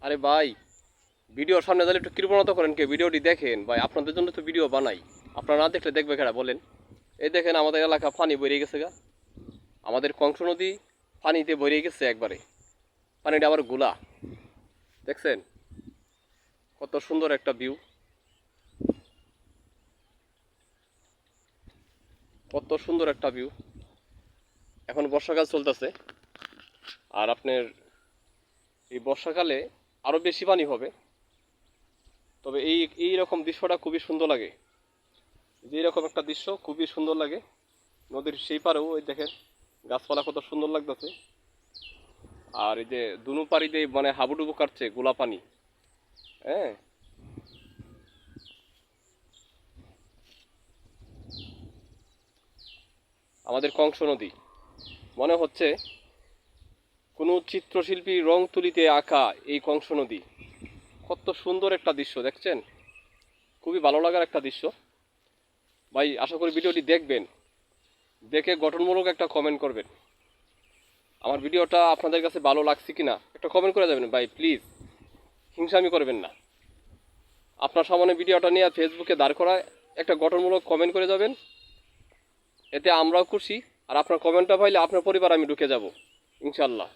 আরে ভাই, ভিডিওর সামনে দাঁড়িয়ে একটু কৃপণতা করেন, কে ভিডিওটি দেখেন ভাই, আপনাদের জন্য তো ভিডিও বানাই। আপনারা না দেখলে দেখবে কেডা বলেন? এই দেখেন আমাদের এলাকা পানি বেরিয়ে গেছে গা, আমাদের কংস নদী পানিতে ভরিয়ে গেছে একবারে। পানিটা আবার গোলা, দেখছেন কত সুন্দর একটা ভিউ, কত সুন্দর একটা ভিউ। এখন বর্ষাকাল চলতেছে, আর আপনার এই বর্ষাকালে আরো বেশি পানি হবে। তবে এই রকম দৃশ্যটা খুবই সুন্দর লাগে, যে এরকম একটা দৃশ্য খুবই সুন্দর লাগে। নদীর সেই পারেও ওই দেখেন গাছপালা কত সুন্দর লাগতেছে। আর এই যে দুনু পাড়ি দিয়ে মানে হাবুডুবু কাটছে গোলা পানি। হ্যাঁ, আমাদের কংস নদী মনে হচ্ছে কোনো চিত্রশিল্পী রং তুলিতে আঁকা এই কংস নদী। কত সুন্দর একটা দৃশ্য দেখছেন, খুবই ভালো লাগার একটা দৃশ্য। ভাই আশা করি ভিডিওটি দেখবেন, দেখে গঠনমূলক একটা কমেন্ট করবেন। আমার ভিডিওটা আপনাদের কাছে ভালো লাগছে কিনা একটা কমেন্ট করে যাবেন ভাই, প্লিজ হিংসামি করবেন না। আপনার সামনে ভিডিওটা নিয়ে ফেসবুকে দাঁড় করায় একটা গঠনমূলক কমেন্ট করে যাবেন, এতে আমরাও খুশি। আর আপনার কমেন্টটা পাইলে আপনার পরিবার আমি ঢুকে যাব ইনশাল্লাহ।